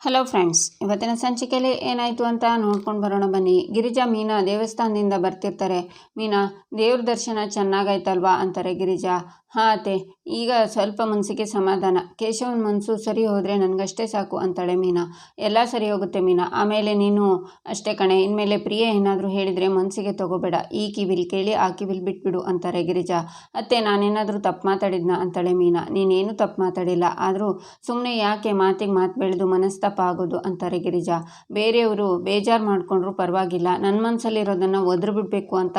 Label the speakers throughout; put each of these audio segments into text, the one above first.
Speaker 1: Hello friends, ಇವತ್ತಿನ ಸಂಚಿಕೆಯಲ್ಲಿ ಏನಾಯಿತು ಅಂತ ನೋಡ್ಕೊಂಡು ಬರೋಣ ಬನ್ನಿ. ಗಿರಿಜಾ ಮೀನಾ ದೇವಸ್ಥಾನದಿಂದ ಬರ್ತಿರ್ತಾರೆ. ಮೀನಾ, ದೇವ್ರ ದರ್ಶನ ಚೆನ್ನಾಗಾಯ್ತಲ್ವಾ ಅಂತಾರೆ ಗಿರಿಜಾ. ಹಾಂ ಅತ್ತೆ, ಈಗ ಸ್ವಲ್ಪ ಮನಸ್ಸಿಗೆ ಸಮಾಧಾನ. ಕೇಶವನ ಮನಸ್ಸು ಸರಿ ಹೋದರೆ ನನಗಷ್ಟೇ ಸಾಕು ಅಂತಾಳೆ ಮೀನಾ. ಎಲ್ಲ ಸರಿ ಹೋಗುತ್ತೆ ಮೀನಾ, ಆಮೇಲೆ ನೀನು ಅಷ್ಟೇ ಕಣೆ. ಇನ್ಮೇಲೆ ಪ್ರಿಯ ಏನಾದರೂ ಹೇಳಿದರೆ ಮನಸ್ಸಿಗೆ ತಗೋಬೇಡ. ಈ ಕಿವಿಲ್ ಕೇಳಿ ಆ ಕಿವಿಲ್ ಬಿಟ್ಬಿಡು ಅಂತಾರೆ ಗಿರಿಜಾ. ಅತ್ತೆ, ನಾನೇನಾದರೂ ತಪ್ಪು ಮಾತಾಡಿದ್ನಾ ಅಂತಾಳೆ ಮೀನಾ. ನೀನೇನು ತಪ್ಪು ಮಾತಾಡಿಲ್ಲ, ಆದರೂ ಸುಮ್ಮನೆ ಯಾಕೆ ಮಾತಿಗೆ ಮಾತು ಬೆಳೆದು ಮನಸ್ತಾಪ ಆಗೋದು ಅಂತಾರೆ ಗಿರಿಜಾ. ಬೇರೆಯವರು ಬೇಜಾರು ಮಾಡಿಕೊಂಡ್ರೂ ಪರವಾಗಿಲ್ಲ, ನನ್ನ ಮನಸ್ಸಲ್ಲಿರೋದನ್ನು ಒದ್ರು ಬಿಡಬೇಕು ಅಂತ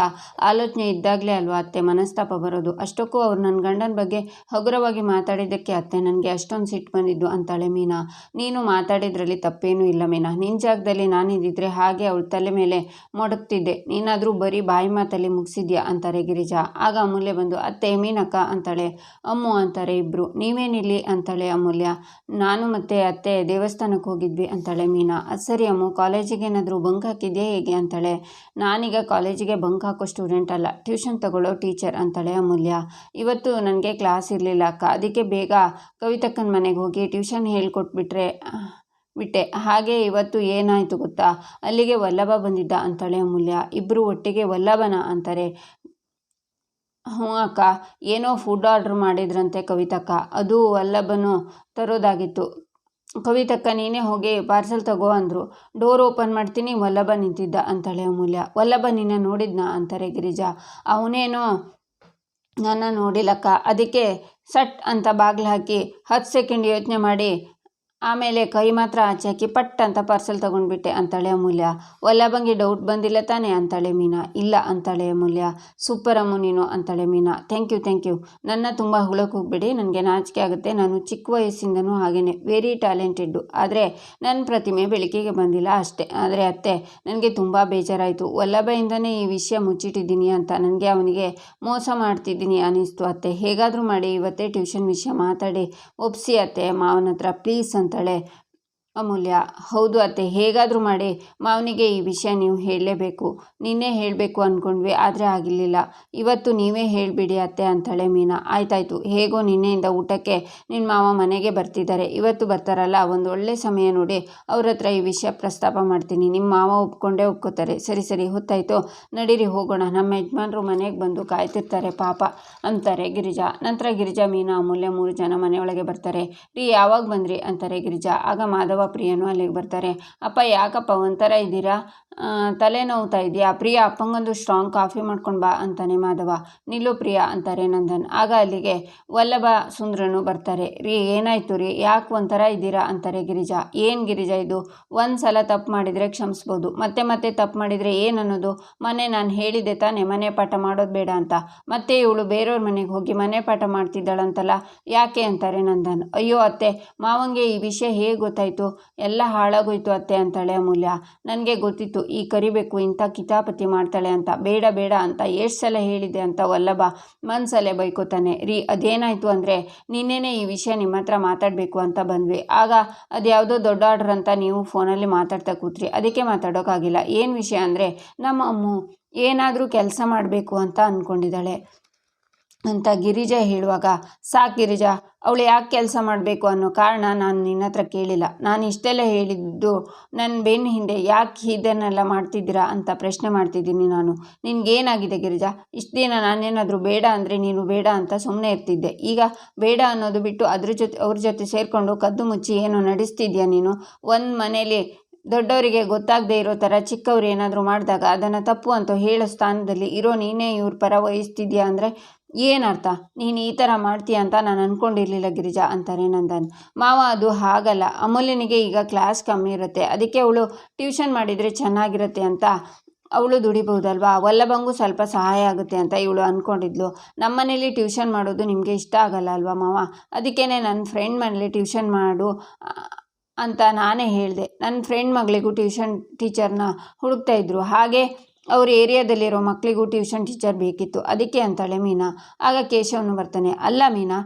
Speaker 1: ಆಲೋಚನೆ ಇದ್ದಾಗಲೇ ಅಲ್ವಾ ಅತ್ತೆ ಮನಸ್ತಾಪ ಬರೋದು. ಅಷ್ಟಕ್ಕೂ ಅವ್ರು ನನ್ನ ಗಂಡನ ಬಗ್ಗೆ ಹಗುರವಾಗಿ ಮಾತಾಡಿದ್ದಕ್ಕೆ ಅತ್ತೆ ನನಗೆ ಅಷ್ಟೊಂದು ಸಿಟ್ಟು ಬಂದಿದ್ದು ಅಂತಾಳೆ ಮೀನಾ. ನೀನು ಮಾತಾಡಿದ್ರಲ್ಲಿ ತಪ್ಪೇನೂ ಇಲ್ಲ ಮೀನಾ. ನಿನ್ನ ಜಾಗದಲ್ಲಿ ನಾನಿದ್ದಿದ್ರೆ ಹಾಗೆ ಅವಳ ತಲೆ ಮೇಲೆ ಮೊಡಗ್ತಿದ್ದೆ. ನೀನಾದರೂ ಬರೀ ಬಾಯಿ ಮಾತಲ್ಲಿ ಮುಗಿಸಿದ್ಯಾ ಅಂತಾರೆ ಗಿರಿಜಾ. ಆಗ ಅಮೂಲ್ಯ ಬಂದು, ಅತ್ತೆ ಮೀನಕ್ಕ ಅಂತಾಳೆ. ಅಮ್ಮು ಅಂತಾರೆ ಇಬ್ಬರು. ನೀವೇನಿಲ್ಲಿ ಅಂತಾಳೆ ಅಮೂಲ್ಯ. ನಾನು ಮತ್ತೆ ಅತ್ತೆ ದೇವಸ್ಥಾನಕ್ಕೆ ಹೋಗಿದ್ವಿ ಅಂತಾಳೆ ಮೀನಾ. ಅದು ಸರಿ ಅಮ್ಮು, ಕಾಲೇಜಿಗೆ ಏನಾದರೂ ಬಂಕ್ ಹಾಕಿದ್ಯಾ ಹೇಗೆ ಅಂತಾಳೆ. ನಾನೀಗ ಕಾಲೇಜಿಗೆ ಬಂಕ್ ಹಾಕೋ ಸ್ಟೂಡೆಂಟ್ ಅಲ್ಲ, ಟ್ಯೂಷನ್ ತಗೊಳ್ಳೋ ಟೀಚರ್ ಅಂತಾಳೆ ಅಮೂಲ್ಯ. ಇವತ್ತು ನನಗೆ ಕ್ಲಾಸ್ ಇರಲಿಲ್ಲ ಅಕ್ಕ, ಅದಕ್ಕೆ ಬೇಗ ಕವಿತಕ್ಕನ ಮನೆಗೆ ಹೋಗಿ ಟ್ಯೂಷನ್ ಬಿಟ್ಟೆ. ಹಾಗೆ ಇವತ್ತು ಏನಾಯಿತು ಗೊತ್ತಾ, ಅಲ್ಲಿಗೆ ವಲ್ಲಭ ಬಂದಿದ್ದ ಅಂತಾಳೆ ಅಮೂಲ್ಯ. ಇಬ್ಬರು ಒಟ್ಟಿಗೆ ವಲ್ಲಭನ ಅಂತಾರೆ. ಹ್ಞೂ ಅಕ್ಕ, ಏನೋ ಫುಡ್ ಆರ್ಡ್ರ್ ಮಾಡಿದ್ರಂತೆ ಕವಿತಕ್ಕ, ಅದು ವಲ್ಲಭನು ತರೋದಾಗಿತ್ತು. ಕವಿತಕ್ಕ ನೀನೇ ಹೋಗಿ ಪಾರ್ಸೆಲ್ ತಗೋ ಅಂದರು. ಡೋರ್ ಓಪನ್ ಮಾಡ್ತೀನಿ, ವಲ್ಲಭ ನಿಂತಿದ್ದ ಅಂತಾಳೆ ಅಮೂಲ್ಯ. ವಲ್ಲಭ ನಿನ್ನ ನೋಡಿದ್ನಾ ಅಂತಾರೆ ಗಿರಿಜಾ. ಅವನೇನೋ ನನ್ನ ನೋಡಿಲ್ಲಕ್ಕ, ಅದಕ್ಕೆ ಸಟ್ ಅಂತ ಬಾಗಿಲು ಹಾಕಿ 10 ಸೆಕೆಂಡ್ ಯೋಚನೆ ಮಾಡಿ ಆಮೇಲೆ ಕೈ ಮಾತ್ರ ಆಚೆ ಹಾಕಿ ಪಟ್ ಅಂತ ಪಾರ್ಸೆಲ್ ತೊಗೊಂಡ್ಬಿಟ್ಟೆ ಅಂತಾಳೆ ಅಮೂಲ್ಯ. ವಲ್ಲಭಂಗೆ ಡೌಟ್ ಬಂದಿಲ್ಲ ತಾನೆ ಅಂತಾಳೆ ಮೀನಾ. ಇಲ್ಲ ಅಂತಾಳೆ ಅಮೂಲ್ಯ. ಸೂಪರ್ ಅಮ್ಮು ನೀನು ಅಂತಾಳೆ ಮೀನಾ. Thank you. ನನ್ನ ತುಂಬ ಹುಳಕ್ಕೆ ಹೋಗ್ಬೇಡಿ, ನನಗೆ ನಾಚಿಕೆ ಆಗುತ್ತೆ. ನಾನು ಚಿಕ್ಕ ವಯಸ್ಸಿಂದನೂ ಹಾಗೇನೆ ವೆರಿ ಟ್ಯಾಲೆಂಟೆಡ್ಡು, ಆದರೆ ನನ್ನ ಪ್ರತಿಮೆ ಬೆಳಕಿಗೆ ಬಂದಿಲ್ಲ ಅಷ್ಟೇ. ಆದರೆ ಅತ್ತೆ, ನನಗೆ ತುಂಬ ಬೇಜಾರಾಯಿತು. ವಲ್ಲಭಯಿಂದನೇ ಈ ವಿಷಯ ಮುಚ್ಚಿಟ್ಟಿದ್ದೀನಿ ಅಂತ ನನಗೆ ಅವನಿಗೆ ಮೋಸ ಮಾಡ್ತಿದ್ದೀನಿ ಅನ್ನಿಸ್ತು ಅತ್ತೆ. ಹೇಗಾದರೂ ಮಾಡಿ ಇವತ್ತೇ ಟ್ಯೂಷನ್ ವಿಷಯ ಮಾತಾಡಿ ಒಪ್ಸಿ ಅತ್ತೆ ಮಾವನ ಹತ್ರ ಪ್ಲೀಸ್ ಅಂತಾಳೆ ಅಮೂಲ್ಯ. ಹೌದು ಅತ್ತೆ, ಹೇಗಾದರೂ ಮಾಡಿ ಮಾವನಿಗೆ ಈ ವಿಷಯ ನೀವು ಹೇಳಲೇಬೇಕು. ನಿನ್ನೆ ಹೇಳಬೇಕು ಅಂದ್ಕೊಂಡ್ವಿ, ಆದರೆ ಆಗಿರಲಿಲ್ಲ. ಇವತ್ತು ನೀವೇ ಹೇಳಿಬಿಡಿ ಅತ್ತೆ ಅಂತಾಳೆ ಮೀನಾ. ಆಯ್ತಾಯ್ತು, ಹೇಗೋ ನಿನ್ನೆಯಿಂದ ಊಟಕ್ಕೆ ನಿನ್ನ ಮಾವ ಮನೆಗೆ ಬರ್ತಿದ್ದಾರೆ. ಇವತ್ತು ಬರ್ತಾರಲ್ಲ, ಒಂದು ಒಳ್ಳೆ ಸಮಯ ನೋಡಿ ಅವ್ರ ಹತ್ರ ಈ ವಿಷಯ ಪ್ರಸ್ತಾಪ ಮಾಡ್ತೀನಿ. ನಿಮ್ಮ ಮಾವ ಒಪ್ಕೋತಾರೆ. ಸರಿ ಹೊತ್ತಾಯ್ತು, ನಡೀರಿ ಹೋಗೋಣ. ನಮ್ಮ ಯಜಮಾನ್ರು ಮನೆಗೆ ಬಂದು ಕಾಯ್ತಿರ್ತಾರೆ ಪಾಪ ಅಂತಾರೆ ಗಿರಿಜಾ. ನಂತರ ಗಿರಿಜಾ, ಮೀನಾ, ಅಮೂಲ್ಯ 3 ಜನ ಮನೆಯೊಳಗೆ ಬರ್ತಾರೆ. ರೀ, ಯಾವಾಗ ಬಂದ್ರಿ ಅಂತಾರೆ ಗಿರಿಜಾ. ಆಗ ಮಾಧವ ಪ್ರಿಯನು ಅಲ್ಲಿಗೆ ಬರ್ತಾರೆ. ಅಪ್ಪ, ಯಾಕಪ್ಪ ಒಂಥರ ಇದ್ದೀರಾ, ತಲೆನೋವ್ತಾ ಇದೆಯಾ? ಪ್ರಿಯಾ, ಅಪ್ಪಂಗೊಂದು ಸ್ಟ್ರಾಂಗ್ ಕಾಫಿ ಮಾಡ್ಕೊಂಡು ಬಾ ಅಂತಾನೆ ಮಾಧವ. ನಿಲ್ಲು ಪ್ರಿಯಾ ಅಂತಾರೆ ನಂದನ್. ಆಗ ಅಲ್ಲಿಗೆ ವಲ್ಲಭ ಸುಂದ್ರನು ಬರ್ತಾರೆ. ರೀ, ಏನಾಯ್ತು ರೀ, ಯಾಕೆ ಒಂಥರ ಇದ್ದೀರಾ ಅಂತಾರೆ ಗಿರಿಜಾ. ಏನು ಗಿರಿಜಾ ಇದು, ಒಂದು ಸಲ ತಪ್ಪು ಮಾಡಿದರೆ ಕ್ಷಮಿಸ್ಬೋದು, ಮತ್ತೆ ತಪ್ಪು ಮಾಡಿದರೆ ಏನನ್ನೋದು? ಮನೆ ನಾನು ಹೇಳಿದ್ದೆ ತಾನೇ ಮನೆ ಪಾಠ ಮಾಡೋದು ಬೇಡ ಅಂತ, ಮತ್ತೆ ಇವಳು ಬೇರೆಯವ್ರ ಮನೆಗೆ ಹೋಗಿ ಮನೆ ಪಾಠ ಮಾಡ್ತಿದ್ದಾಳಂತಲ್ಲ, ಯಾಕೆ ಅಂತಾರೆ ನಂದನ್. ಅಯ್ಯೋ ಅತ್ತೆ, ಮಾವಂಗೆ ಈ ವಿಷಯ ಹೇಗೆ ಗೊತ್ತಾಯಿತು? ಎಲ್ಲ ಹಾಳಾಗೋಯ್ತು ಅತ್ತೆ ಅಂತಾಳೆ ಅಮೂಲ್ಯ. ನನಗೆ ಗೊತ್ತಿತ್ತು ಈ ಕರಿಬೇಕು ಇಂಥ ಕಿತಾಪತಿ ಮಾಡ್ತಾಳೆ ಅಂತ. ಬೇಡ ಅಂತ ಎಷ್ಟು ಸಲ ಹೇಳಿದೆ ಅಂತ ವಲ್ಲಭ ಮನಸಲ್ಲೇ ಬೈಕೋತಾನೆ. ರೀ, ಅದೇನಾಯಿತು ಅಂದರೆ ನಿನ್ನೆನೇ ಈ ವಿಷಯ ನಿಮ್ಮ ಹತ್ರ ಮಾತಾಡಬೇಕು ಅಂತ ಬಂದ್ವಿ. ಆಗ ಅದ್ಯಾವುದೋ ದೊಡ್ಡ ಆರ್ಡ್ರ್ ಅಂತ ನೀವು ಫೋನಲ್ಲಿ ಮಾತಾಡ್ತಾ ಕೂತ್ರಿ, ಅದಕ್ಕೆ ಮಾತಾಡೋಕ್ಕಾಗಿಲ್ಲ. ಏನು ವಿಷಯ ಅಂದರೆ ನಮ್ಮ ಅಮ್ಮು ಏನಾದರೂ ಕೆಲಸ ಮಾಡಬೇಕು ಅಂತ ಅಂದ್ಕೊಂಡಿದ್ದಾಳೆ ಅಂತ ಗಿರಿಜಾ ಹೇಳುವಾಗ, ಸಾಕು ಗಿರಿಜಾ, ಅವಳು ಯಾಕೆ ಕೆಲಸ ಮಾಡಬೇಕು ಅನ್ನೋ ಕಾರಣ ನಾನು ನಿನ್ನ ಹತ್ರ ಕೇಳಿಲ್ಲ. ನಾನು ಇಷ್ಟೆಲ್ಲ ಹೇಳಿದ್ದು ನನ್ನ ಬೆನ್ನ ಹಿಂದೆ ಯಾಕೆ ಇದನ್ನೆಲ್ಲ ಮಾಡ್ತಿದ್ದೀರಾ ಅಂತ ಪ್ರಶ್ನೆ ಮಾಡ್ತಿದ್ದೀನಿ ನಾನು. ನಿನಗೇನಾಗಿದೆ ಗಿರಿಜಾ? ಇಷ್ಟು ದಿನ ನಾನೇನಾದರೂ ಬೇಡ ಅಂದರೆ ನೀನು ಬೇಡ ಅಂತ ಸುಮ್ಮನೆ ಇರ್ತಿದ್ದೆ. ಈಗ ಬೇಡ ಅನ್ನೋದು ಬಿಟ್ಟು ಅವ್ರ ಜೊತೆ ಸೇರಿಕೊಂಡು ಕದ್ದು ಮುಚ್ಚಿ ಏನೋ ನಡೆಸ್ತಿದ್ಯಾ ನೀನು. ಒಂದು ಮನೇಲಿ ದೊಡ್ಡವರಿಗೆ ಗೊತ್ತಾಗದೇ ಇರೋ ಥರ ಚಿಕ್ಕವ್ರು ಏನಾದರೂ ಮಾಡಿದಾಗ ಅದನ್ನು ತಪ್ಪು ಅಂತ ಹೇಳೋ ಸ್ಥಾನದಲ್ಲಿ ಇರೋ ನೀನೇ ಇವ್ರ ಪರ ವಹಿಸ್ತಿದ್ಯಾ ಅಂದರೆ ಏನರ್ಥ? ನೀನು ಈ ಥರ ಮಾಡ್ತೀಯ ಅಂತ ನಾನು ಅಂದ್ಕೊಂಡಿರಲಿಲ್ಲ ಗಿರಿಜಾ ಅಂತಾರೆ ನಂದನ್. ಮಾವ, ಅದು ಹಾಗಲ್ಲ. ಅಮೂಲ್ಯನಿಗೆ ಈಗ ಕ್ಲಾಸ್ ಕಮ್ಮಿ ಇರುತ್ತೆ, ಅದಕ್ಕೆ ಅವಳು ಟ್ಯೂಷನ್ ಮಾಡಿದರೆ ಚೆನ್ನಾಗಿರುತ್ತೆ ಅಂತ ಅವಳು ದುಡಿಬಹುದಲ್ವಾ, ವಲ್ಲಭಂಗೂ ಸ್ವಲ್ಪ ಸಹಾಯ ಆಗುತ್ತೆ ಅಂತ ಇವಳು ಅಂದ್ಕೊಂಡಿದ್ಲು. ನಮ್ಮ ಮನೇಲಿ ಟ್ಯೂಷನ್ ಮಾಡೋದು ನಿಮಗೆ ಇಷ್ಟ ಆಗಲ್ಲ ಅಲ್ವಾ ಮಾವ, ಅದಕ್ಕೇ ನನ್ನ ಫ್ರೆಂಡ್ ಮನೇಲಿ ಟ್ಯೂಷನ್ ಮಾಡು ಅಂತ ನಾನೇ ಹೇಳಿದೆ. ನನ್ನ ಫ್ರೆಂಡ್ ಮಗಳಿಗೂ ಟ್ಯೂಷನ್ ಟೀಚರ್ನ ಹುಡುಕ್ತಾ ಇದ್ರು, ಹಾಗೆ ಅವ್ರ ಏರಿಯಾದಲ್ಲಿರೋ ಮಕ್ಕಳಿಗೂ ಟ್ಯೂಷನ್ ಟೀಚರ್ ಬೇಕಿತ್ತು, ಅದಕ್ಕೆ ಅಂತಾಳೆ ಮೀನಾ. ಆಗ ಕೇಶವನು ಬರ್ತಾನೆ. ಅಲ್ಲ ಮೀನಾ,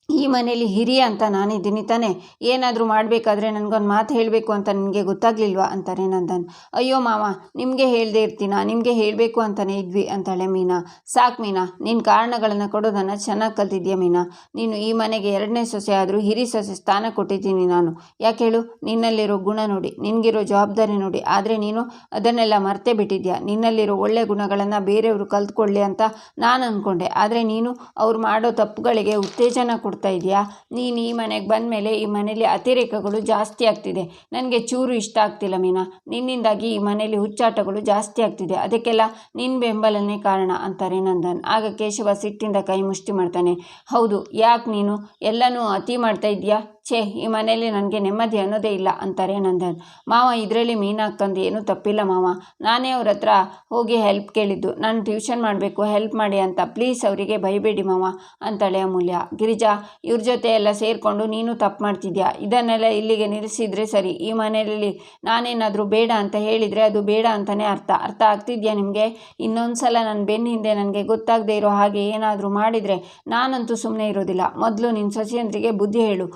Speaker 1: ಈ ಮನೇಲಿ ಹಿರಿಯ ಅಂತ ನಾನಿದ್ದೀನಿ ತಾನೆ, ಏನಾದರೂ ಮಾಡಬೇಕಾದ್ರೆ ನನಗೊಂದು ಮಾತು ಹೇಳಬೇಕು ಅಂತ ನಿನಗೆ ಗೊತ್ತಾಗ್ಲಿಲ್ವಾ ಅಂತಾರೆ ನಂದನ್. ಅಯ್ಯೋ ಮಾವ, ನಿಮಗೆ ಹೇಳದೆ ಇರ್ತೀನಾ, ನಿಮಗೆ ಹೇಳಬೇಕು ಅಂತಲೇ ಇದ್ವಿ ಅಂತಾಳೆ ಮೀನಾ. ಸಾಕು ಮೀನಾ, ನಿನ್ನ ಕಾರಣಗಳನ್ನು ಕೊಡೋದನ್ನು ಚೆನ್ನಾಗಿ ಕಲ್ತಿದ್ಯಾ ಮೀನಾ. ನೀನು ಈ ಮನೆಗೆ 2ನೇ ಸೊಸೆ ಆದರೂ ಹಿರಿ ಸೊಸೆ ಸ್ಥಾನ ಕೊಟ್ಟಿದ್ದೀನಿ ನಾನು. ಯಾಕೆ ಹೇಳು, ನಿನ್ನಲ್ಲಿರೋ ಗುಣ ನೋಡಿ, ನಿನಗಿರೋ ಜವಾಬ್ದಾರಿ ನೋಡಿ. ಆದರೆ ನೀನು ಅದನ್ನೆಲ್ಲ ಮರ್ತೇ ಬಿಟ್ಟಿದ್ಯಾ. ನಿನ್ನಲ್ಲಿರೋ ಒಳ್ಳೆ ಗುಣಗಳನ್ನು ಬೇರೆಯವರು ಕಲ್ತ್ಕೊಳ್ಳಿ ಅಂತ ನಾನು ಅಂದ್ಕೊಂಡೆ, ಆದರೆ ನೀನು ಅವ್ರು ಮಾಡೋ ತಪ್ಪುಗಳಿಗೆ ಉತ್ತೇಜನ ಕೊಡ್ತಾ ಇದೆಯಾ. ನೀನು ಈ ಮನೆಗೆ ಬಂದ ಮೇಲೆ ಈ ಮನೇಲಿ ಅತಿರೇಕಗಳು ಜಾಸ್ತಿ ಆಗ್ತಿದೆ. ನನಗೆ ಚೂರು ಇಷ್ಟ ಆಗ್ತಿಲ್ಲ ಮೀನಾ. ನಿನ್ನಿಂದಾಗಿ ಈ ಮನೇಲಿ ಹುಚ್ಚಾಟಗಳು ಜಾಸ್ತಿ ಆಗ್ತಿದೆ. ಅದಕ್ಕೆಲ್ಲ ನಿನ್ನ ಬೆಂಬಲನೇ ಕಾರಣ ಅಂತಾರೆ ನಂದನ್. ಆಗ ಕೇಶವ ಸಿಟ್ಟಿಂದ ಕೈ ಮುಷ್ಟಿ ಮಾಡ್ತಾನೆ. ಹೌದು, ಯಾಕೆ ನೀನು ಎಲ್ಲನೂ ಅತಿ ಮಾಡ್ತಾ ಇದೆಯಾ. ಛೇ, ಈ ಮನೆಯಲ್ಲಿ ನನಗೆ ನೆಮ್ಮದಿ ಅನ್ನೋದೇ ಇಲ್ಲ ಅಂತಾರೆ ನಂದನ್. ಮಾವ, ಇದರಲ್ಲಿ ಮೀನಾ ಅಕ್ಕಂದು ಏನೂ ತಪ್ಪಿಲ್ಲ ಮಾವ. ನಾನೇ ಅವ್ರ ಹತ್ರ ಹೋಗಿ ಹೆಲ್ಪ್ ಕೇಳಿದ್ದು. ನಾನು ಟ್ಯೂಷನ್ ಮಾಡಬೇಕು, ಹೆಲ್ಪ್ ಮಾಡಿ ಅಂತ. ಪ್ಲೀಸ್ ಅವರಿಗೆ ಬೈಬೇಡಿ ಮಾವ ಅಂತಾಳೆ ಅಮೂಲ್ಯ. ಗಿರಿಜಾ, ಇವ್ರ ಜೊತೆ ಎಲ್ಲ ಸೇರಿಕೊಂಡು ನೀನು ತಪ್ಪು ಮಾಡ್ತಿದ್ಯಾ. ಇದನ್ನೆಲ್ಲ ಇಲ್ಲಿಗೆ ನಿಲ್ಲಿಸಿದ್ರೆ ಸರಿ. ಈ ಮನೆಯಲ್ಲಿ ನಾನೇನಾದರೂ ಬೇಡ ಅಂತ ಹೇಳಿದರೆ ಅದು ಬೇಡ ಅಂತಲೇ ಅರ್ಥ ಆಗ್ತಿದ್ಯಾ ನಿಮಗೆ. ಇನ್ನೊಂದು ಸಲ ನನ್ನ ಬೆನ್ನ ಹಿಂದೆ ನನಗೆ ಗೊತ್ತಾಗದೇ ಇರೋ ಹಾಗೆ ಏನಾದರೂ ಮಾಡಿದರೆ ನಾನಂತೂ ಸುಮ್ಮನೆ ಇರೋದಿಲ್ಲ. ಮೊದಲು ನಿನ್ನ ಸೊಸೆಯಂದ್ರಿಗೆ ಬುದ್ಧಿ ಹೇಳು,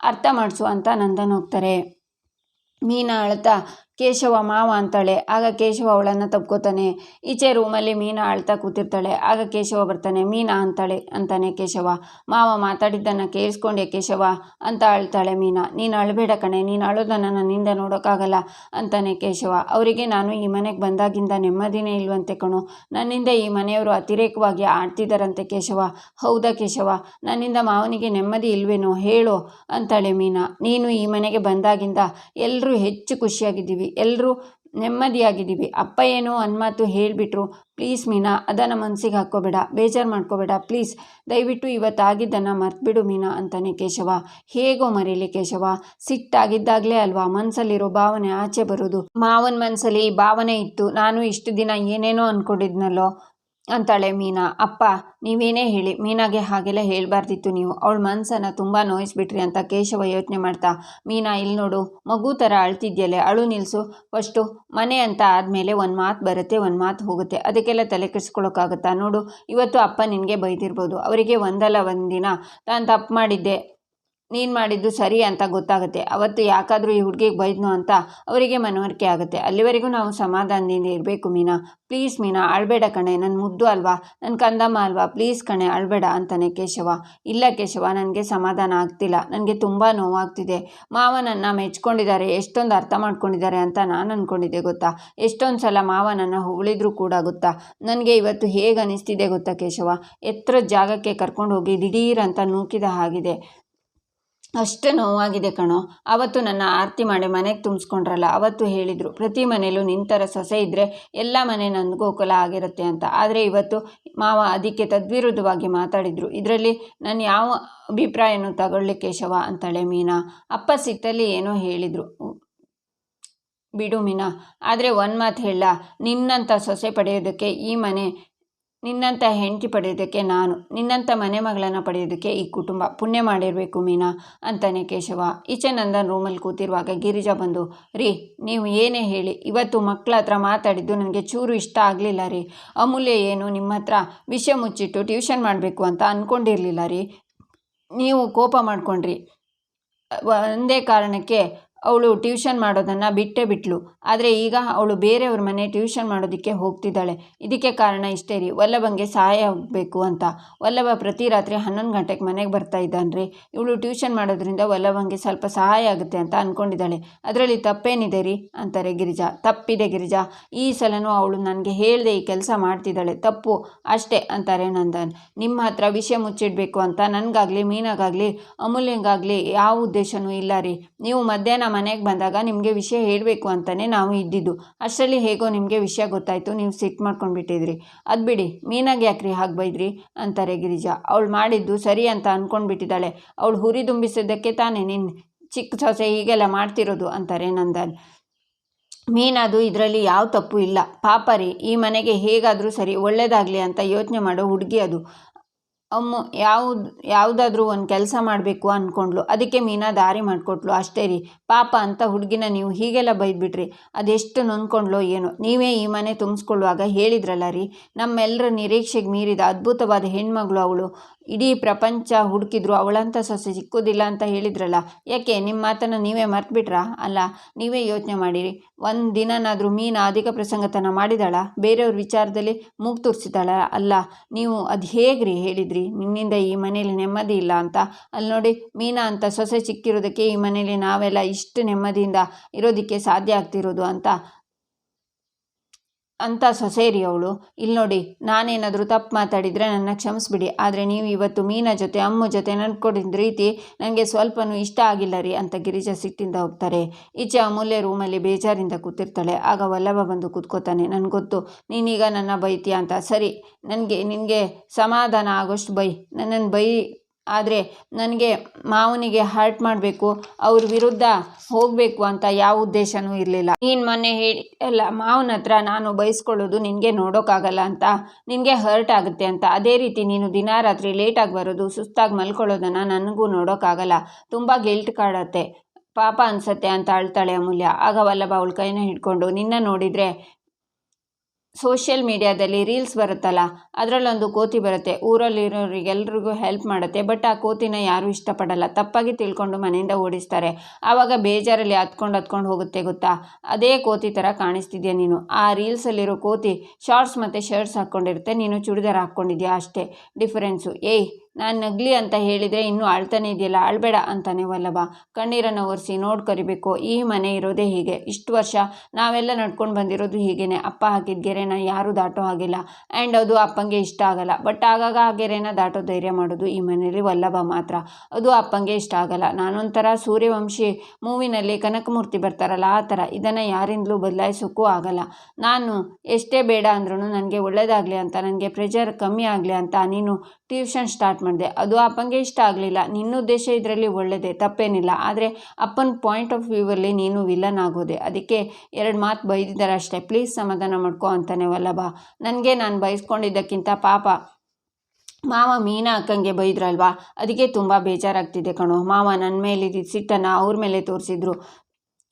Speaker 1: ಅರ್ಥ ಮಾಡಿಸು ಅಂತ ನಂದನ್ ಹೋಗ್ತಾರೆ. ಮೀನಾ ಅಳ್ತಾ ಕೇಶವ ಮಾವ ಅಂತಾಳೆ. ಆಗ ಕೇಶವ ಅವಳನ್ನು ತಪ್ಕೋತಾನೆ. ಈಚೆ ರೂಮಲ್ಲಿ ಮೀನಾ ಅಳ್ತಾ ಕೂತಿರ್ತಾಳೆ. ಆಗ ಕೇಶವ ಬರ್ತಾನೆ. ಮೀನಾ ಅಂತಾನೆ ಕೇಶವ. ಮಾವ ಮಾತಾಡಿದ್ದನ್ನು ಕೇಳಿಸ್ಕೊಂಡೆ ಕೇಶವ ಅಂತ ಅಳ್ತಾಳೆ ಮೀನಾ. ನೀನು ಅಳಬೇಡ ಕಣೆ, ನೀನು ಅಳೋದನ್ನು ನನ್ನಿಂದ ನೋಡೋಕ್ಕಾಗಲ್ಲ ಅಂತಾನೆ ಕೇಶವ. ಅವರಿಗೆ ನಾನು ಈ ಮನೆಗೆ ಬಂದಾಗಿಂದ ನೆಮ್ಮದಿನೇ ಇಲ್ವಂತೆ ಕಣೋ. ನನ್ನಿಂದ ಈ ಮನೆಯವರು ಅತಿರೇಕವಾಗಿ ಆಡ್ತಿದ್ದಾರಂತೆ ಕೇಶವ. ಹೌದಾ ಕೇಶವ, ನನ್ನಿಂದ ಮಾವನಿಗೆ ನೆಮ್ಮದಿ ಇಲ್ವೇನೋ ಹೇಳೋ ಅಂತಾಳೆ ಮೀನಾ. ನೀನು ಈ ಮನೆಗೆ ಬಂದಾಗಿಂದ ಎಲ್ಲರೂ ಹೆಚ್ಚು ಖುಷಿಯಾಗಿದ್ದೀವಿ, ಎಲ್ಲರೂ ನೆಮ್ಮದಿಯಾಗಿದ್ದೀವಿ. ಅಪ್ಪ ಏನೋ ಅನ್ಮಾತು ಹೇಳಿಬಿಟ್ರು. ಪ್ಲೀಸ್ ಮೀನಾ, ಅದನ್ನು ಮನಸ್ಸಿಗೆ ಹಾಕ್ಕೋಬೇಡ, ಬೇಜಾರು ಮಾಡ್ಕೋಬೇಡ ಪ್ಲೀಸ್. ದಯವಿಟ್ಟು ಇವತ್ತಾಗಿದ್ದನ್ನು ಮರ್ತ್ಬಿಡು ಮೀನಾ ಅಂತಾನೆ ಕೇಶವ. ಹೇಗೋ ಮರೀಲಿ ಕೇಶವ, ಸಿಟ್ಟಾಗಿದ್ದಾಗಲೇ ಅಲ್ವಾ ಮನಸ್ಸಲ್ಲಿರೋ ಭಾವನೆ ಆಚೆ ಬರೋದು. ಮಾವನ ಮನಸ್ಸಲ್ಲಿ ಈ ಭಾವನೆ ಇತ್ತು, ನಾನು ಇಷ್ಟು ದಿನ ಏನೇನೋ ಅಂದ್ಕೊಂಡಿದ್ನಲ್ಲೋ ಅಂತಾಳೆ ಮೀನಾ. ಅಪ್ಪ, ನೀವೇನೇ ಹೇಳಿ, ಮೀನಾಗೆ ಹಾಗೆಲ್ಲ ಹೇಳಬಾರ್ದಿತ್ತು ನೀವು. ಅವಳ ಮನಸ್ಸನ್ನು ತುಂಬ ನೋಯಿಸ್ಬಿಟ್ರಿ ಅಂತ ಕೇಶವ ಯೋಚನೆ ಮಾಡ್ತಾ. ಮೀನಾ, ಇಲ್ಲಿ ನೋಡು, ಮಗು ಥರ ಅಳ್ತಿದ್ಯಲ್ಲೇ, ಅಳು ನಿಲ್ಲಿಸು ಫಸ್ಟು. ಮನೆ ಅಂತ ಆದಮೇಲೆ ಒಂದು ಮಾತು ಬರುತ್ತೆ, ಒಂದು ಮಾತು ಹೋಗುತ್ತೆ. ಅದಕ್ಕೆಲ್ಲ ತಲೆ ಕೆಡಿಸ್ಕೊಳ್ಳೋಕ್ಕಾಗತ್ತಾ. ನೋಡು, ಇವತ್ತು ಅಪ್ಪ ನಿನಗೆ ಬೈದಿರ್ಬೋದು. ಅವರಿಗೆ ಒಂದಲ್ಲ ಒಂದು ದಿನ ತಾನು ತಪ್ಪು ಮಾಡಿದ್ದೆ, ನೀನು ಮಾಡಿದ್ದು ಸರಿ ಅಂತ ಗೊತ್ತಾಗುತ್ತೆ. ಅವತ್ತು ಯಾಕಾದರೂ ಈ ಹುಡುಗಿಗೆ ಬೈದ್ನೋ ಅಂತ ಅವರಿಗೆ ಮನವರಿಕೆ ಆಗುತ್ತೆ. ಅಲ್ಲಿವರೆಗೂ ನಾವು ಸಮಾಧಾನದಿಂದ ಇರಬೇಕು ಮೀನಾ. ಪ್ಲೀಸ್ ಮೀನಾ, ಅಳಬೇಡ ಕಣೆ, ನನ್ನ ಮುದ್ದು ಅಲ್ವಾ, ನನ್ನ ಕಂದಮ್ಮ ಅಲ್ವಾ, ಪ್ಲೀಸ್ ಕಣೆ ಅಳಬೇಡ ಅಂತಾನೆ ಕೇಶವ. ಇಲ್ಲ ಕೇಶವ, ನನಗೆ ಸಮಾಧಾನ ಆಗ್ತಿಲ್ಲ, ನನಗೆ ತುಂಬ ನೋವಾಗ್ತಿದೆ. ಮಾವನನ್ನು ಮೆಚ್ಕೊಂಡಿದ್ದಾರೆ, ಎಷ್ಟೊಂದು ಅರ್ಥ ಮಾಡ್ಕೊಂಡಿದ್ದಾರೆ ಅಂತ ನಾನು ಅಂದ್ಕೊಂಡಿದ್ದೆ ಗೊತ್ತಾ. ಎಷ್ಟೊಂದು ಸಲ ಮಾವನನ್ನು ಹೊಗಳಿದ್ರು ಕೂಡ ಗೊತ್ತಾ. ನನಗೆ ಇವತ್ತು ಹೇಗೆ ಅನಿಸ್ತಿದೆ ಗೊತ್ತಾ ಕೇಶವ, ಎತ್ತರದ ಜಾಗಕ್ಕೆ ಕರ್ಕೊಂಡು ಹೋಗಿ ದಿಢೀರ್ ಅಂತ ನೂಕಿದ ಹಾಗಿದೆ. ಅಷ್ಟು ನೋವಾಗಿದೆ ಕಣೋ. ಅವತ್ತು ನನ್ನ ಆರತಿ ಮಾಡಿ ಮನೆಗೆ ತುಂಬಿಸ್ಕೊಂಡ್ರಲ್ಲ, ಅವತ್ತು ಹೇಳಿದರು ಪ್ರತಿ ಮನೇಲೂ ನಿಂತರ ಸೊಸೆ ಇದ್ದರೆ ಎಲ್ಲ ಮನೆ ನಂದಗೋಕುಲ ಆಗಿರುತ್ತೆ ಅಂತ. ಆದರೆ ಇವತ್ತು ಮಾವ ಅದಕ್ಕೆ ತದ್ವಿರುದ್ಧವಾಗಿ ಮಾತಾಡಿದರು. ಇದರಲ್ಲಿ ನಾನು ಯಾವ ಅಭಿಪ್ರಾಯನೂ ತಗೊಳ್ಳಿ ಕೇಶವ ಅಂತಾಳೆ ಮೀನಾ. ಅಪ್ಪ ಸಿಟ್ಟಲ್ಲಿ ಏನೋ ಹೇಳಿದರು ಬಿಡು ಮೀನಾ. ಆದರೆ ಒಂದು ಮಾತು ಹೇಳ, ನಿನ್ನಂಥ ಸೊಸೆ ಪಡೆಯೋದಕ್ಕೆ ಈ ಮನೆ, ನಿನ್ನಂಥ ಹೆಂಡತಿ ಪಡೆಯೋದಕ್ಕೆ ನಾನು, ನಿನ್ನಂಥ ಮನೆ ಮಗಳನ್ನು ಪಡೆಯೋದಕ್ಕೆ ಈ ಕುಟುಂಬ ಪುಣ್ಯ ಮಾಡಿರಬೇಕು ಮೀನಾ ಅಂತಾನೆ ಕೇಶವ. ಈಚೆ ನಂದನ್ ರೂಮಲ್ಲಿ ಕೂತಿರುವಾಗ ಗಿರಿಜಾ ಬಂದು, ರೀ ನೀವು ಏನೇ ಹೇಳಿ, ಇವತ್ತು ಮಕ್ಕಳ ಹತ್ರ ಮಾತಾಡಿದ್ದು ನನಗೆ ಚೂರು ಇಷ್ಟ ಆಗಲಿಲ್ಲ ರೀ. ಅಮೂಲ್ಯ ಏನು ನಿಮ್ಮ ಹತ್ರ ವಿಷಯ ಮುಚ್ಚಿಟ್ಟು ಟ್ಯೂಷನ್ ಮಾಡಬೇಕು ಅಂತ ಅಂದ್ಕೊಂಡಿರಲಿಲ್ಲ ರೀ. ನೀವು ಕೋಪ ಮಾಡ್ಕೊಂಡ್ರಿ. ಒಂದೇ ಕಾರಣಕ್ಕೆ ಅವಳು ಟ್ಯೂಷನ್ ಮಾಡೋದನ್ನು ಬಿಟ್ಟೇ ಬಿಟ್ಲು. ಆದರೆ ಈಗ ಅವಳು ಬೇರೆಯವ್ರ ಮನೆ ಟ್ಯೂಷನ್ ಮಾಡೋದಕ್ಕೆ ಹೋಗ್ತಿದ್ದಾಳೆ. ಇದಕ್ಕೆ ಕಾರಣ ಇಷ್ಟೇ ರೀ, ವಲ್ಲಭಂಗೆ ಸಹಾಯ ಆಗಬೇಕು ಅಂತ. ವಲ್ಲಭ ಪ್ರತಿ ರಾತ್ರಿ 11 ಗಂಟೆಗೆ ಮನೆಗೆ ಬರ್ತಾ ಇದ್ದಾನ್ರಿ. ಇವಳು ಟ್ಯೂಷನ್ ಮಾಡೋದ್ರಿಂದ ವಲ್ಲಭಂಗೆ ಸ್ವಲ್ಪ ಸಹಾಯ ಆಗುತ್ತೆ ಅಂತ ಅಂದ್ಕೊಂಡಿದ್ದಾಳೆ. ಅದರಲ್ಲಿ ತಪ್ಪೇನಿದೆ ರೀ ಅಂತಾರೆ ಗಿರಿಜಾ. ತಪ್ಪಿದೆ ಗಿರಿಜಾ, ಈ ಸಲನೂ ಅವಳು ನನಗೆ ಹೇಳದೆ ಈ ಕೆಲಸ ಮಾಡ್ತಿದ್ದಾಳೆ, ತಪ್ಪು ಅಷ್ಟೇ ಅಂತಾರೆ ನಂದನ್. ನಿಮ್ಮ ಹತ್ರ ವಿಷಯ ಮುಚ್ಚಿಡಬೇಕು ಅಂತ ನನಗಾಗಲಿ ಮೀನಾಗಾಗಲಿ ಅಮೂಲ್ಯಂಗಾಗಲಿ ಯಾವ ಉದ್ದೇಶನೂ ಇಲ್ಲ ರೀ. ನೀವು ಮಧ್ಯಾಹ್ನ ಮನೆಗೆ ಬಂದಾಗ ನಿಮಗೆ ವಿಷಯ ಹೇಳಬೇಕು ಅಂತಲೇ ನಾವು ಇದ್ದಿದ್ದು. ಅಷ್ಟರಲ್ಲಿ ಹೇಗೋ ನಿಮಗೆ ವಿಷಯ ಗೊತ್ತಾಯಿತು, ನೀವು ಸಿಟ್ಟು ಮಾಡ್ಕೊಂಡ್ಬಿಟ್ಟಿದ್ರಿ. ಅದು ಬಿಡಿ, ಮೀನಾಗೆ ಯಾಕ್ರಿ ಹಾಗೆ ಬೈದ್ರಿ ಅಂತಾರೆ ಗಿರಿಜಾ. ಅವಳು ಮಾಡಿದ್ದು ಸರಿ ಅಂತ ಅಂದ್ಕೊಂಡ್ಬಿಟ್ಟಿದ್ದಾಳೆ. ಅವಳು ಹುರಿದುಂಬಿಸೋದಕ್ಕೆ ತಾನೇ ನಿನ್ನ ಚಿಕ್ಕ ಸೊಸೆ ಹೀಗೆಲ್ಲ ಮಾಡ್ತಿರೋದು ಅಂತಾರೆ ನಂದನ್. ಮೀನದು ಇದರಲ್ಲಿ ಯಾವ ತಪ್ಪು ಇಲ್ಲ, ಪಾಪ ರೀ, ಈ ಮನೆಗೆ ಹೇಗಾದರೂ ಸರಿ ಒಳ್ಳೇದಾಗಲಿ ಅಂತ ಯೋಚನೆ ಮಾಡೋ ಹುಡುಗಿ ಅದು. ಅಮ್ಮು ಯಾವುದಾದ್ರೂ ಒಂದು ಕೆಲಸ ಮಾಡಬೇಕು ಅಂದ್ಕೊಂಡ್ಲು, ಅದಕ್ಕೆ ಮೀನಾ ದಾರಿ ಮಾಡಿಕೊಟ್ಲು ಅಷ್ಟೇ ರೀ. ಪಾಪ ಅಂತ ಹುಡುಗಿನ ನೀವು ಹೀಗೆಲ್ಲ ಬೈದ್ಬಿಟ್ರಿ. ಅದೆಷ್ಟು ನೊಂದ್ಕೊಂಡ್ಲೋ ಏನೋ. ನೀವೇ ಈ ಮನೆ ತುಂಬಿಸ್ಕೊಳ್ಳುವಾಗ ಹೇಳಿದ್ರಲ್ಲ ರೀ, ನಮ್ಮೆಲ್ಲರ ನಿರೀಕ್ಷೆಗೆ ಮೀರಿದ ಅದ್ಭುತವಾದ ಹೆಣ್ಮಗಳು ಅವಳು, ಇಡೀ ಪ್ರಪಂಚ ಹುಡುಕಿದ್ರು ಅವಳಂಥ ಸೊಸೆ ಸಿಕ್ಕೋದಿಲ್ಲ ಅಂತ ಹೇಳಿದ್ರಲ್ಲ, ಯಾಕೆ ನಿಮ್ಮ ಮಾತನ್ನು ನೀವೇ ಮರ್ತ್ಬಿಟ್ರಾ? ಅಲ್ಲ, ನೀವೇ ಯೋಚನೆ ಮಾಡಿರಿ. ಒಂದು ದಿನನಾದರೂ ಮೀನಾ ಅಧಿಕ ಪ್ರಸಂಗತನ ಮಾಡಿದಾಳ? ಬೇರೆಯವ್ರ ವಿಚಾರದಲ್ಲಿ ಮೂಗು ತೂರಿಸಿದಾಳ? ಅಲ್ಲ, ನೀವು ಅದು ಹೇಗ್ರಿ ಹೇಳಿದ್ರಿ ನಿನ್ನಿಂದ ಈ ಮನೇಲಿ ನೆಮ್ಮದಿ ಇಲ್ಲ ಅಂತ? ಅಲ್ಲಿ ನೋಡಿ, ಮೀನಾ ಅಂತ ಸೊಸೆ ಸಿಕ್ಕಿರೋದಕ್ಕೆ ಈ ಮನೇಲಿ ನಾವೆಲ್ಲ ಇಷ್ಟು ನೆಮ್ಮದಿಯಿಂದ ಇರೋದಕ್ಕೆ ಸಾಧ್ಯ ಆಗ್ತಿರೋದು ಅಂತ ಸೊಸೆರಿ ಅವಳು. ಇಲ್ಲಿ ನೋಡಿ, ನಾನೇನಾದರೂ ತಪ್ಪು ಮಾತಾಡಿದರೆ ನನ್ನ ಕ್ಷಮಿಸ್ಬಿಡಿ. ಆದರೆ ನೀವು ಇವತ್ತು ಮೀನಾ ಜೊತೆ ಅಮ್ಮ ಜೊತೆ ನಡ್ಕೊಂಡಿದ್ದ ರೀತಿ ನನಗೆ ಸ್ವಲ್ಪನೂ ಇಷ್ಟ ಆಗಿಲ್ಲ ರೀ ಅಂತ ಗಿರಿಜಾ ಸಿಟ್ಟಿಂದ ಹೋಗ್ತಾರೆ. ಈಚೆ ಅಮೂಲ್ಯ ರೂಮಲ್ಲಿ ಬೇಜಾರಿಂದ ಕೂತಿರ್ತಾಳೆ. ಆಗ ವಲ್ಲಭ ಬಂದು ಕೂತ್ಕೋತಾನೆ. ನನಗೆ ಗೊತ್ತು ನೀನೀಗ ನನ್ನ ಬೈತೀಯ ಅಂತ. ಸರಿ, ನಿನಗೆ ಸಮಾಧಾನ ಆಗೋಷ್ಟು ಬೈ, ನನ್ನನ್ನು ಬೈ. ಆದರೆ ನನಗೆ ಮಾವನಿಗೆ ಹರ್ಟ್ ಮಾಡಬೇಕು, ಅವ್ರ ವಿರುದ್ಧ ಹೋಗಬೇಕು ಅಂತ ಯಾವ ಉದ್ದೇಶನೂ ಇರಲಿಲ್ಲ. ನೀನು ಮೊನ್ನೆ ಹೇಳಿ ಅಲ್ಲ, ಮಾವನ ಹತ್ರ ನಾನು ಬಯಸ್ಕೊಳ್ಳೋದು ನಿನಗೆ ನೋಡೋಕ್ಕಾಗಲ್ಲ ಅಂತ, ನಿನಗೆ ಹರ್ಟ್ ಆಗುತ್ತೆ ಅಂತ. ಅದೇ ರೀತಿ ನೀನು ದಿನ ರಾತ್ರಿ ಲೇಟಾಗಿ ಬರೋದು, ಸುಸ್ತಾಗಿ ಮಲ್ಕೊಳ್ಳೋದನ್ನು ನನಗೂ ನೋಡೋಕ್ಕಾಗಲ್ಲ. ತುಂಬ ಗಿಲ್ಟ್ ಕಾಡತ್ತೆ, ಪಾಪ ಅನಿಸತ್ತೆ ಅಂತ ಅಳ್ತಾಳೆ ಅಮೂಲ್ಯ. ಆಗ ವಲ್ಲಭ ಅವಳ ಕೈನ ಹಿಡ್ಕೊಂಡು, ನಿನ್ನ ನೋಡಿದರೆ ಸೋಷಿಯಲ್ ಮೀಡಿಯಾದಲ್ಲಿ ರೀಲ್ಸ್ ಬರುತ್ತಲ್ಲ, ಅದರಲ್ಲೊಂದು ಕೋತಿ ಬರುತ್ತೆ, ಊರಲ್ಲಿರೋರಿಗೆಲ್ರಿಗೂ ಹೆಲ್ಪ್ ಮಾಡುತ್ತೆ. ಬಟ್ ಆ ಕೋತಿನ ಯಾರೂ ಇಷ್ಟಪಡಲ್ಲ, ತಪ್ಪಾಗಿ ತಿಳ್ಕೊಂಡು ಮನೆಯಿಂದ ಓಡಿಸ್ತಾರೆ. ಆವಾಗ ಬೇಜಾರಲ್ಲಿ ಹತ್ಕೊಂಡು ಹೋಗುತ್ತೆ ಗೊತ್ತಾ? ಅದೇ ಕೋತಿ ಥರ ಕಾಣಿಸ್ತಿದ್ಯಾ ನೀನು. ಆ ರೀಲ್ಸಲ್ಲಿರೋ ಕೋತಿ ಶಾರ್ಟ್ಸ್ ಮತ್ತು ಶರ್ಟ್ಸ್ ಹಾಕ್ಕೊಂಡಿರುತ್ತೆ, ನೀನು ಚೂಡಿದಾರ ಹಾಕ್ಕೊಂಡಿದ್ಯಾ, ಅಷ್ಟೇ ಡಿಫರೆನ್ಸು. ಏಯ್, ನಾನು ನಗ್ಲಿ ಅಂತ ಹೇಳಿದರೆ ಇನ್ನೂ ಅಳ್ತಾನೆ ಇದೆಯಲ್ಲ, ಅಳ್ಬೇಡ ಅಂತಾನೆ ವಲ್ಲಭ ಕಣ್ಣೀರನ್ನು ಒರೆಸಿ. ಕರಿಬೇಕು, ಈ ಮನೆ ಇರೋದೇ ಹೀಗೆ, ಇಷ್ಟು ವರ್ಷ ನಾವೆಲ್ಲ ನಡ್ಕೊಂಡು ಬಂದಿರೋದು ಹೀಗೇನೆ. ಅಪ್ಪ ಹಾಕಿದ ಗೆರೆನ ಯಾರೂ ದಾಟೋ ಹಾಗಿಲ್ಲ, ಆ್ಯಂಡ್ ಅದು ಅಪ್ಪಂಗೆ ಇಷ್ಟ ಆಗಲ್ಲ. ಬಟ್ ಆಗಾಗ ಆ ಗೆರೆನ ದಾಟೋ ಧೈರ್ಯ ಮಾಡೋದು ಈ ಮನೇಲಿ ವಲ್ಲಭ ಮಾತ್ರ. ಅದು ಅಪ್ಪಂಗೆ ಇಷ್ಟ ಆಗಲ್ಲ. ನಾನೊಂಥರ ಸೂರ್ಯವಂಶಿ ಮೂವಿನಲ್ಲಿ ಕನಕಮೂರ್ತಿ ಬರ್ತಾರಲ್ಲ, ಆ ಥರ. ಇದನ್ನು ಯಾರಿಂದಲೂ ಬದಲಾಯಿಸೋಕ್ಕೂ ಆಗಲ್ಲ. ನಾನು ಎಷ್ಟೇ ಬೇಡ ಅಂದ್ರೂ ನನಗೆ ಒಳ್ಳೇದಾಗಲಿ ಅಂತ, ನನಗೆ ಪ್ರೆಷರ್ ಕಮ್ಮಿ ಆಗಲಿ ಅಂತ ನೀನು ಟ್ಯೂಷನ್ ಸ್ಟಾರ್ಟ್ ಮಾಡಿದೆ. ಅದು ಅಪ್ಪಂಗೆ ಇಷ್ಟ ಆಗಲಿಲ್ಲ. ನಿನ್ನ ಉದ್ದೇಶ ಇದರಲ್ಲಿ ಒಳ್ಳೆಯದೇ, ತಪ್ಪೇನಿಲ್ಲ. ಆದರೆ ಅಪ್ಪನ ಪಾಯಿಂಟ್ ಆಫ್ ವ್ಯೂವಲ್ಲಿ ನೀನು ವಿಲನ್ ಆಗೋದೆ. ಅದಕ್ಕೆ 2 ಮಾತು ಬೈದಿದ್ದಾರೆ ಅಷ್ಟೇ, ಪ್ಲೀಸ್ ಸಮಾಧಾನ ಮಾಡ್ಕೊ ಅಂತಾನೆ ವಲ್ಲಭ. ನನಗೆ ನಾನು ಬಯಸ್ಕೊಂಡಿದ್ದಕ್ಕಿಂತ ಪಾಪ ಮಾವ ಮೀನಾ ಅಕ್ಕಂಗೆ ಬೈದ್ರಲ್ವಾ, ಅದಕ್ಕೆ ತುಂಬ ಬೇಜಾರಾಗ್ತಿದೆ ಕಣೋ. ಮಾವ ನನ್ನ ಮೇಲಿದ್ದ ಸಿಟ್ಟನ್ನು ಅವ್ರ ಮೇಲೆ ತೋರಿಸಿದ್ರು.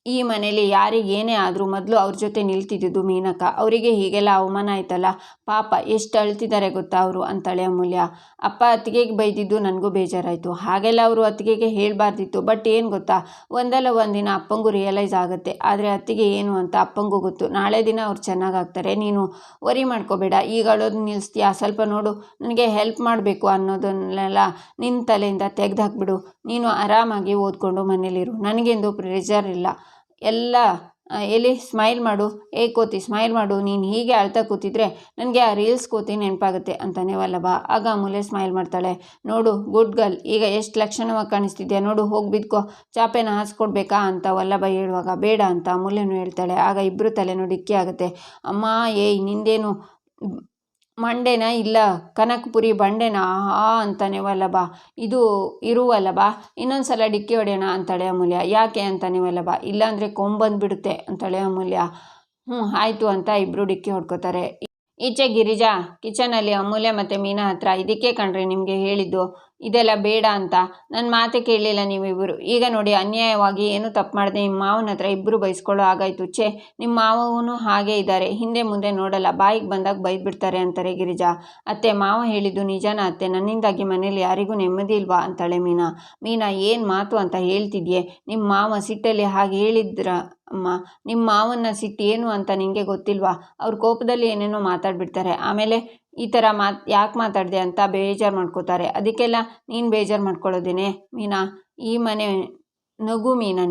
Speaker 1: ಈ ಮನೇಲಿ ಯಾರಿಗೇನೇ ಆದರೂ ಮೊದಲು ಅವ್ರ ಜೊತೆ ನಿಲ್ತಿದ್ದು ಮೀನಕ್ಕ. ಅವರಿಗೆ ಹೀಗೆಲ್ಲ ಅವಮಾನ ಆಯ್ತಲ್ಲ, ಪಾಪ ಎಷ್ಟು ಅಳ್ತಿದ್ದಾರೆ ಗೊತ್ತಾ ಅವರು ಅಂತಾಳೆ ಅಮೂಲ್ಯ. ಅಪ್ಪ ಅತ್ತಿಗೆಗೆ ಬೈದಿದ್ದು ನನಗೂ ಬೇಜಾರಾಯಿತು. ಹಾಗೆಲ್ಲ ಅವರು ಅತ್ತಿಗೆಗೆ ಹೇಳಬಾರ್ದಿತ್ತು. ಬಟ್ ಏನು ಗೊತ್ತಾ, ಒಂದಲ್ಲ ಒಂದಿನ ಅಪ್ಪಂಗೂ ರಿಯಲೈಸ್ ಆಗುತ್ತೆ. ಆದರೆ ಅತ್ತಿಗೆ ಏನು ಅಂತ ಅಪ್ಪಂಗೂ ಗೊತ್ತು. ನಾಳೆ ದಿನ ಅವ್ರು ಚೆನ್ನಾಗಾಗ್ತಾರೆ, ನೀನು ವರಿ ಮಾಡ್ಕೋಬೇಡ. ಈಗ ಅಳೋದು ನಿಲ್ಲಿಸ್ತೀಯಾ? ಸ್ವಲ್ಪ ನೋಡು, ನನಗೆ ಹೆಲ್ಪ್ ಮಾಡಬೇಕು ಅನ್ನೋದನ್ನೆಲ್ಲ ನಿನ್ನ ತಲೆಯಿಂದ ತೆಗೆದುಹಾಕ್ಬಿಡು. ನೀನು ಆರಾಮಾಗಿ ಓದ್ಕೊಂಡು ಮನೇಲಿರು, ನನಗೆಂದು ಪ್ರೆಷರ್ ಇಲ್ಲ. ಎಲ್ಲ ಎಲ್ಲಿ ಸ್ಮೈಲ್ ಮಾಡು, ಕೋತಿ ಸ್ಮೈಲ್ ಮಾಡು. ನೀನು ಹೀಗೆ ಅಳ್ತಾ ಕೂತಿದ್ರೆ ನನಗೆ ಆ ರೀಲ್ಸ್ ಕೋತಿ ನೆನಪಾಗುತ್ತೆ ಅಂತಾನೆ ವಲ್ಲಭ. ಆಗ ಅಮೂಲ್ಯ ಸ್ಮೈಲ್ ಮಾಡ್ತಾಳೆ. ನೋಡು ಗುಡ್ ಗರ್ಲ್, ಈಗ ಎಷ್ಟು ಲಕ್ಷಣವಾಗಿ ಕಾಣಿಸ್ತಿದ್ಯಾ ನೋಡು, ಹೋಗಿ ಬಿದ್ಕೋ, ಚಾಪೆನ ಹಾಸ್ಕೊಡ್ಬೇಕಾ ಅಂತ ವಲ್ಲಭ ಹೇಳುವಾಗ ಬೇಡ ಅಂತ ಅಮೂಲ್ಯನೂ ಹೇಳ್ತಾಳೆ. ಆಗ ಇಬ್ಬರು ತಲೆನೂ ಡಿಕ್ಕಿ ಆಗುತ್ತೆ. ಅಮ್ಮ, ನಿಂದೇನು ಮಂಡೆನ ಇಲ್ಲ ಕನಕಪುರಿ ಬಂಡೆನ ಅಂತಾನೆ ವಲ್ಲಭ. ಇದು ಇರುವಲ್ಲಭ, ಇನ್ನೊಂದು ಸಲ ಡಿಕ್ಕಿ ಹೊಡೆಯೋಣ ಅಂತಾಳೆ ಅಮೂಲ್ಯ. ಯಾಕೆ ಅಂತಾನೆ ವಲ್ಲಭ. ಇಲ್ಲಾಂದರೆ ಕೊಂಬಂದುಬಿಡುತ್ತೆ ಅಂತಾಳೆ ಅಮೂಲ್ಯ. ಆಯಿತು ಅಂತ ಇಬ್ಬರು ಡಿಕ್ಕಿ ಹೊಡ್ಕೋತಾರೆ. ಈಚೆ ಗಿರಿಜಾ ಕಿಚನಲ್ಲಿ ಅಮೂಲ್ಯ ಮತ್ತು ಮೀನಾ ಹತ್ರ, ಇದಕ್ಕೆ ಕಣ್ರಿ ನಿಮಗೆ ಹೇಳಿದ್ದು, ಇದೆಲ್ಲ ಬೇಡ ಅಂತ. ನನ್ನ ಮಾತೆ ಕೇಳಲಿಲ್ಲ ನೀವಿಬ್ಬರು. ಈಗ ನೋಡಿ, ಅನ್ಯಾಯವಾಗಿ ಏನು ತಪ್ಪು ಮಾಡಿದೆ ನಿಮ್ಮ ಮಾವನ ಹತ್ರ ಇಬ್ಬರು ಬೈಸ್ಕೊಳ್ಳೋ ಆಗಾಯಿತು. ನಿಮ್ಮ ಮಾವನೂ ಹಾಗೇ ಇದ್ದಾರೆ, ಹಿಂದೆ ಮುಂದೆ ನೋಡಲ್ಲ, ಬಾಯಿಗೆ ಬಂದಾಗ ಬೈದ್ಬಿಡ್ತಾರೆ ಅಂತಾರೆ ಗಿರಿಜಾ. ಅತ್ತೆ, ಮಾವ ಹೇಳಿದ್ದು ನಿಜಾನ ಅತ್ತೆ? ನನ್ನಿಂದಾಗಿ ಮನೇಲಿ ಯಾರಿಗೂ ನೆಮ್ಮದಿ ಇಲ್ವಾ ಅಂತಾಳೆ ಮೀನಾ. ಏನು ಮಾತು ಅಂತ ಹೇಳ್ತಿದ್ಯೆ? ನಿಮ್ಮ ಮಾವ ಸಿಟ್ಟಲ್ಲಿ ಹಾಗೆ ಹೇಳಿದ್ರ ಅಮ್ಮ. ನಿಮ್ಮ ಮಾವನ ಸಿಟ್ಟು ಏನು ಅಂತ ನಿನಗೆ ಗೊತ್ತಿಲ್ವಾ? ಅವ್ರ ಕೋಪದಲ್ಲಿ ಏನೇನೋ ಮಾತಾಡ್ಬಿಡ್ತಾರೆ, ಆಮೇಲೆ ಈ ಥರ ಯಾಕೆ ಮಾತಾಡಿದೆ ಅಂತ ಬೇಜಾರು ಮಾಡ್ಕೋತಾರೆ. ಅದಕ್ಕೆಲ್ಲ ನೀನು ಬೇಜಾರು ಮಾಡ್ಕೊಳ್ಳೋದೇನೆ ಮೀನಾ? ಈ ಮನೆ ನಗು ಮೀನಾ,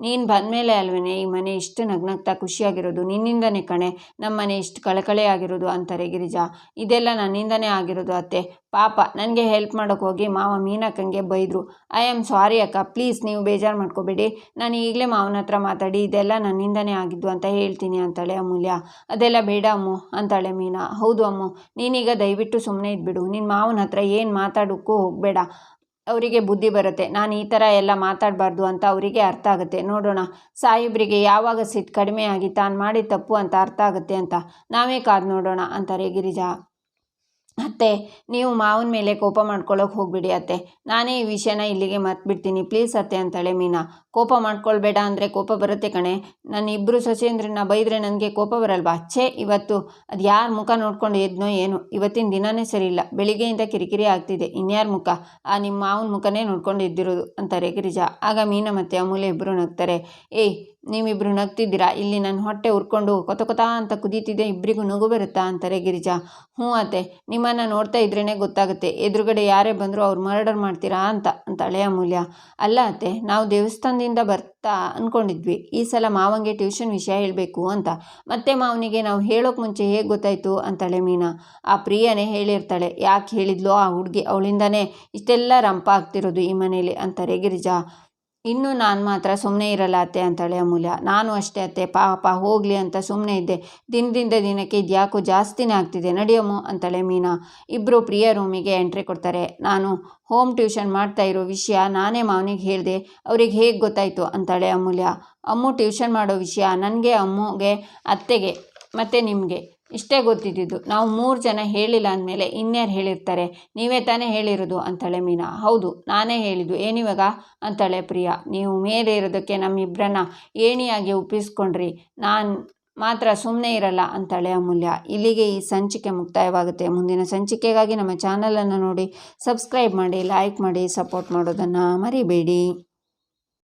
Speaker 1: ನೀನು ಬಂದಮೇಲೆ ಅಲ್ವೇ ಈ ಮನೆ ಇಷ್ಟು ನಗ್ನಗ್ತಾ ಖುಷಿಯಾಗಿರೋದು. ನಿನ್ನಿಂದನೇ ಕಣೆ ನಮ್ಮ ಮನೆ ಇಷ್ಟು ಕಳಕಳೆ ಆಗಿರೋದು ಅಂತಾರೆ ಗಿರಿಜಾ. ಇದೆಲ್ಲ ನನ್ನಿಂದನೇ ಆಗಿರೋದು ಅತ್ತೆ. ಪಾಪ ನನಗೆ ಹೆಲ್ಪ್ ಮಾಡೋಕ್ಕೆ ಹೋಗಿ ಮಾವ ಮೀನಕ್ಕಂಗೆ ಬೈದರು. ಐ ಆಮ್ ಸಾರಿ ಅಕ್ಕ, ಪ್ಲೀಸ್ ನೀವು ಬೇಜಾರು ಮಾಡ್ಕೋಬೇಡಿ. ನಾನು ಈಗಲೇ ಮಾವನ ಹತ್ರ ಮಾತಾಡಿ ಇದೆಲ್ಲ ನನ್ನಿಂದನೇ ಆಗಿದ್ದು ಅಂತ ಹೇಳ್ತೀನಿ ಅಂತಾಳೆ ಅಮೂಲ್ಯ. ಅದೆಲ್ಲ ಬೇಡ ಅಮ್ಮು ಅಂತಾಳೆ ಮೀನಾ. ಹೌದು ಅಮ್ಮು, ನೀನೀಗ ದಯವಿಟ್ಟು ಸುಮ್ಮನೆ ಇದ್ಬಿಡು. ನಿನ್ನ ಮಾವನ ಹತ್ರ ಏನು ಮಾತಾಡೋಕ್ಕೂ ಹೋಗಬೇಡ. ಅವರಿಗೆ ಬುದ್ಧಿ ಬರುತ್ತೆ, ನಾನು ಈ ಥರ ಎಲ್ಲ ಮಾತಾಡಬಾರ್ದು ಅಂತ ಅವರಿಗೆ ಅರ್ಥ ಆಗುತ್ತೆ. ನೋಡೋಣ, ಸಾಹೇಬ್ರಿಗೆ ಯಾವಾಗ ಸಿಟ್ಟು ಕಡಿಮೆ ಆಗಿ ತಾನು ಮಾಡಿದ ತಪ್ಪು ಅಂತ ಅರ್ಥ ಆಗುತ್ತೆ ಅಂತ ನಾವೇ ಕಾದು ನೋಡೋಣ ಅಂತಾರೆ ಗಿರಿಜಾ. ಅತ್ತೆ, ನೀವು ಮಾವನ ಮೇಲೆ ಕೋಪ ಮಾಡ್ಕೊಳ್ಳೋಕೆ ಹೋಗ್ಬಿಡಿ ಅತ್ತೆ. ನಾನೇ ಈ ವಿಷಯನ ಇಲ್ಲಿಗೆ ಮರ್ತ್ಬಿಡ್ತೀನಿ ಪ್ಲೀಸ್ ಅತ್ತೆ ಅಂತಾಳೆ ಮೀನಾ. ಕೋಪ ಮಾಡ್ಕೊಳ್ಬೇಡ ಅಂದರೆ ಕೋಪ ಬರುತ್ತೆ ಕಣೆ. ನನ್ನ ಇಬ್ಬರು ಸೊಸೆಯಂದ್ರನ್ನ ಬೈದರೆ ನನಗೆ ಕೋಪ ಬರಲ್ವಾ? ಛೇ, ಇವತ್ತು ಅದು ಯಾರ ಮುಖ ನೋಡ್ಕೊಂಡು ಎದ್ನೋ ಏನು, ಇವತ್ತಿನ ದಿನನೇ ಸರಿ ಇಲ್ಲ. ಬೆಳಿಗ್ಗೆಯಿಂದ ಕಿರಿಕಿರಿ ಆಗ್ತಿದೆ. ಇನ್ಯಾರ ಮುಖ? ಆ ನಿಮ್ಮ ಮಾವನ ಮುಖನೇ ನೋಡ್ಕೊಂಡು ಎದ್ದಿರೋದು ಅಂತಾರೆ ಗಿರಿಜಾ. ಆಗ ಮೀನಾ ಮತ್ತು ಅಮೂಲ್ಯ ಇಬ್ಬರು ನಗ್ತಾರೆ. ಏಯ್, ನೀವಿಬ್ಬರು ನಗ್ತಿದ್ದೀರಾ? ಇಲ್ಲಿ ನನ್ನ ಹೊಟ್ಟೆ ಉರ್ಕೊಂಡು ಕೊತ ಅಂತ ಕುದೀತಿದೆ, ಇಬ್ಬರಿಗೂ ನಗು ಬರುತ್ತಾ ಅಂತಾರೆ ಗಿರಿಜಾ. ಹ್ಞೂ ಅತ್ತೆ, ನಿಮ್ಮನ್ನು ನೋಡ್ತಾ ಇದ್ರೇ ಗೊತ್ತಾಗುತ್ತೆ, ಎದುರುಗಡೆ ಯಾರೇ ಬಂದರೂ ಅವ್ರು ಮರ್ಡರ್ ಮಾಡ್ತೀರಾ ಅಂತಾಳೆ ಅಮೂಲ್ಯ. ಅಲ್ಲ ಅತ್ತೆ, ನಾವು ದೇವಸ್ಥಾನದಿಂದ ಬರ್ತಾ ಅಂದ್ಕೊಂಡಿದ್ವಿ ಈ ಸಲ ಮಾವಂಗೆ ಟ್ಯೂಷನ್ ವಿಷಯ ಹೇಳಬೇಕು ಅಂತ. ಮತ್ತೆ ಮಾವನಿಗೆ ನಾವು ಹೇಳೋಕೆ ಮುಂಚೆ ಹೇಗೆ ಗೊತ್ತಾಯಿತು ಅಂತಾಳೆ ಮೀನಾ. ಆ ಪ್ರಿಯನೇ ಹೇಳಿರ್ತಾಳೆ. ಯಾಕೆ ಹೇಳಿದ್ಲೋ ಆ ಹುಡುಗಿ, ಅವಳಿಂದನೇ ಇಷ್ಟೆಲ್ಲ ರಂಪ ಆಗ್ತಿರೋದು ಈ ಮನೇಲಿ ಅಂತಾರೆ ಗಿರಿಜಾ. ಇನ್ನು ನಾನು ಮಾತ್ರ ಸುಮ್ಮನೆ ಇರಲ್ಲ ಅತ್ತೆ ಅಂತಾಳೆ ಅಮೂಲ್ಯ. ನಾನು ಅಷ್ಟೇ ಅತ್ತೆ, ಪಾಪ ಹೋಗಲಿ ಅಂತ ಸುಮ್ಮನೆ ಇದ್ದೆ. ದಿನದಿಂದ ದಿನಕ್ಕೆ ಇದ್ಯಾಕೋ ಜಾಸ್ತಿನೇ ಆಗ್ತಿದೆ, ನಡಿಯಮ್ಮು ಅಂತಾಳೆ ಮೀನಾ. ಇಬ್ಬರು ಪ್ರಿಯ ರೂಮಿಗೆ ಎಂಟ್ರಿ ಕೊಡ್ತಾರೆ. ನಾನು ಹೋಮ್ ಟ್ಯೂಷನ್ ಮಾಡ್ತಾ ಇರೋ ವಿಷಯ ನಾನೇ ಮಾವನಿಗೆ ಹೇಳಿದೆ, ಅವ್ರಿಗೆ ಹೇಗೆ ಗೊತ್ತಾಯಿತು ಅಂತಾಳೆ ಅಮೂಲ್ಯ. ಅಮ್ಮು ಟ್ಯೂಷನ್ ಮಾಡೋ ವಿಷಯ ನನಗೆ, ಅಮ್ಮುಗೆ, ಅತ್ತೆಗೆ ಮತ್ತು ನಿಮಗೆ ಇಷ್ಟೇ ಗೊತ್ತಿದ್ದಿದ್ದು. ನಾವು 3 ಜನ ಹೇಳಿಲ್ಲ ಅಂದಮೇಲೆ ಇನ್ಯಾರು ಹೇಳಿರ್ತಾರೆ? ನೀವೇ ತಾನೇ ಹೇಳಿರೋದು ಅಂತಾಳೆ ಮೀನಾ. ಹೌದು, ನಾನೇ ಹೇಳಿದ್ದು. ಏನಿವಾಗ ಅಂತಾಳೆ ಪ್ರಿಯಾ. ನೀವು ಮೇಲೆ ಇರೋದಕ್ಕೆ ನಮ್ಮಿಬ್ಬರನ್ನ ಏಣಿಯಾಗಿ ಒಪ್ಪಿಸ್ಕೊಂಡ್ರಿ, ನಾನು ಮಾತ್ರ ಸುಮ್ಮನೆ ಇರಲ್ಲ ಅಂತಾಳೆ ಅಮೂಲ್ಯ. ಇಲ್ಲಿಗೆ ಈ ಸಂಚಿಕೆ ಮುಕ್ತಾಯವಾಗುತ್ತೆ. ಮುಂದಿನ ಸಂಚಿಕೆಗಾಗಿ ನಮ್ಮ ಚಾನಲನ್ನು ನೋಡಿ, ಸಬ್ಸ್ಕ್ರೈಬ್ ಮಾಡಿ, ಲೈಕ್ ಮಾಡಿ, ಸಪೋರ್ಟ್ ಮಾಡೋದನ್ನು ಮರಿಬೇಡಿ.